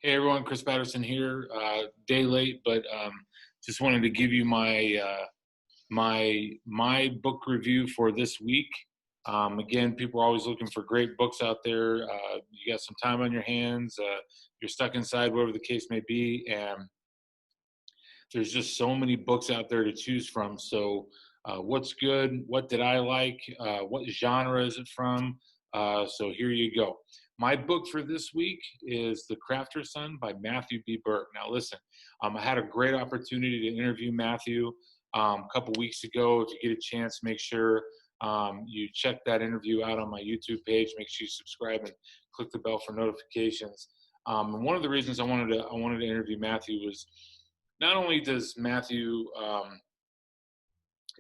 Hey everyone, Chris Patterson here. Day late, but just wanted to give you my book review for this week. Again, people are always looking for great books out there. You got some time on your hands. You're stuck inside, whatever the case may be, and there's just so many books out there to choose from. So, what's good? What did I like? What genre is it from? So here you go. My book for this week is The Crafter's Son by Matthew B. Berg. Now, listen, I had a great opportunity to interview Matthew a couple weeks ago. If you get a chance, make sure you check that interview out on my YouTube page. Make sure you subscribe and click the bell for notifications. And one of the reasons I wanted to interview Matthew was not only does Matthew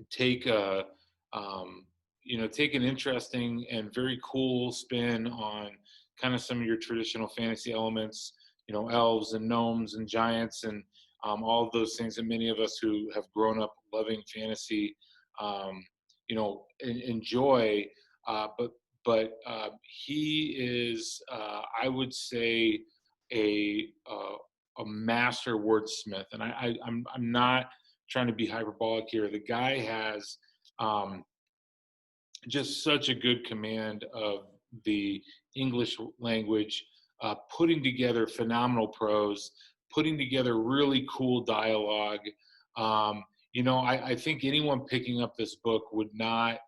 take a take an interesting and very cool spin on kind of some of your traditional fantasy elements, elves and gnomes and giants and all of those things that many of us who have grown up loving fantasy, enjoy. But he is, I would say, a master wordsmith, and I'm not trying to be hyperbolic here. The guy has just such a good command of the English language, putting together phenomenal prose, putting together really cool dialogue. I think anyone picking up this book would not.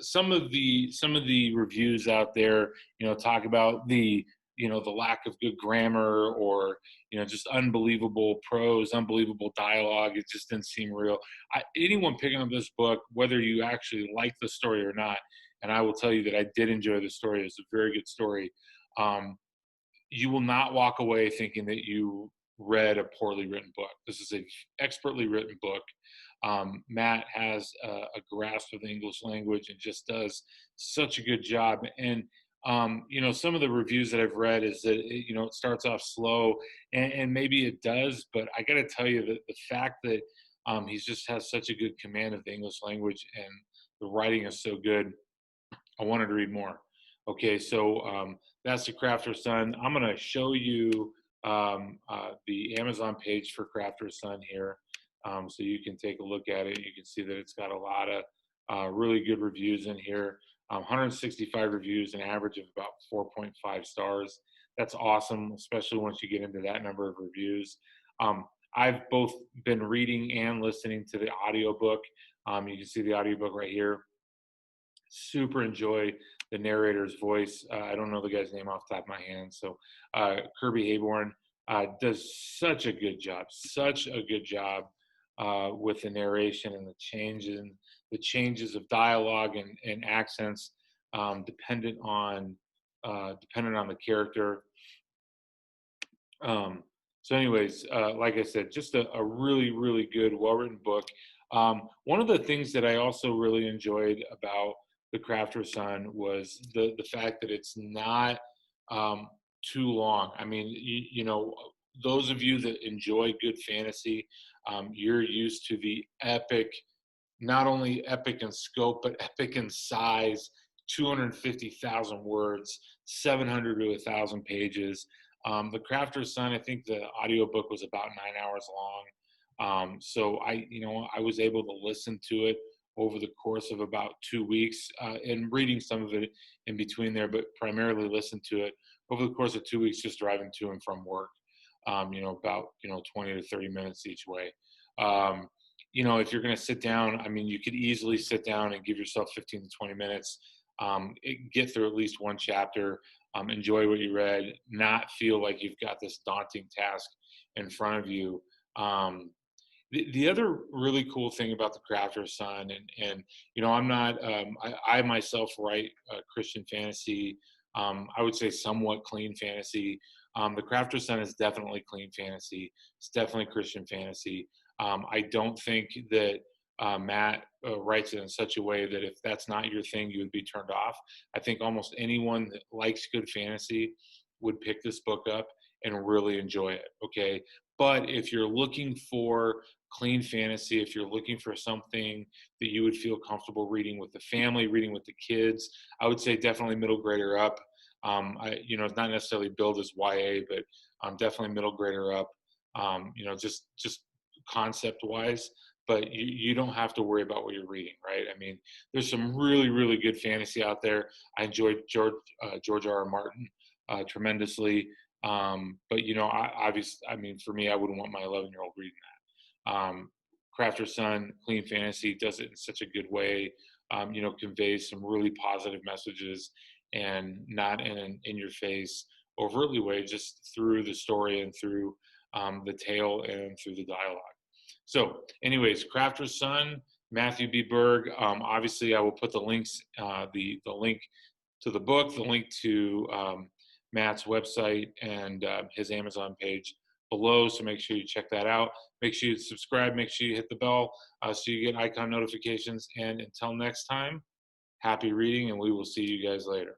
Some of the reviews out there, talk about the lack of good grammar, or just unbelievable prose, unbelievable dialogue. It just didn't seem real. Anyone picking up this book, whether you actually like the story or not, and I will tell you that I did enjoy the story. It's a very good story. You will not walk away thinking that you read a poorly written book. This is a expertly written book. Matt has a grasp of the English language and just does such a good job. And some of the reviews that I've read is that it starts off slow, and maybe it does, but I got to tell you that the fact that he just has such a good command of the English language and the writing is so good, I wanted to read more. Okay, so that's The Crafter's Son. I'm going to show you the Amazon page for Crafter's Son here, so you can take a look at it. You can see that it's got a lot of really good reviews in here. 165 reviews, an average of about 4.5 stars. That's awesome, especially once you get into that number of reviews. I've both been reading and listening to the audiobook. You can see the audiobook right here. Super enjoy the narrator's voice. I don't know the guy's name off the top of my hand. So Kirby Hayborn does such a good job with the narration and the changes of dialogue and accents, dependent on the character. So anyways, like I said, just a really, really good, well-written book. One of the things that I also really enjoyed about The Crafter's Son was the fact that it's not too long. I mean, those of you that enjoy good fantasy, you're used to the epic, not only epic in scope, but epic in size, 250,000 words, 700 to 1,000 pages. The Crafter's Son, I think the audiobook was about 9 hours long. So I was able to listen to it over the course of about 2 weeks, and reading some of it in between there, but primarily listen to it over the course of 2 weeks, just driving to and from work. About 20 to 30 minutes each way. If you're going to sit down, I mean, you could easily sit down and give yourself 15 to 20 minutes, get through at least one chapter, enjoy what you read, not feel like you've got this daunting task in front of you. The other really cool thing about The Crafter's Son, and I'm not, I myself write Christian fantasy, I would say somewhat clean fantasy. The Crafter's Son is definitely clean fantasy. It's definitely Christian fantasy. I don't think that Matt writes it in such a way that if that's not your thing, you would be turned off. I think almost anyone that likes good fantasy would pick this book up and really enjoy it. Okay. But if you're looking for clean fantasy, if you're looking for something that you would feel comfortable reading with the family, reading with the kids, I would say definitely middle grader up. It's not necessarily billed as YA, but definitely middle grader up. Just concept wise, but you don't have to worry about what you're reading, right? I mean, there's some really, really good fantasy out there. I enjoyed George R. R. Martin tremendously. But obviously, I mean, for me, I wouldn't want my 11-year-old reading that. Crafter's Son, Clean Fantasy, does it in such a good way. Conveys some really positive messages, and not in an in-your-face, overtly way, just through the story and through the tale and through the dialogue. So, anyways, Crafter's Son, Matthew B. Berg. Obviously, I will put the links, the link to the book, the link to Matt's website and his Amazon page below. So make sure you check that out. Make sure you subscribe. Make sure you hit the bell so you get icon notifications. And until next time, happy reading, and we will see you guys later.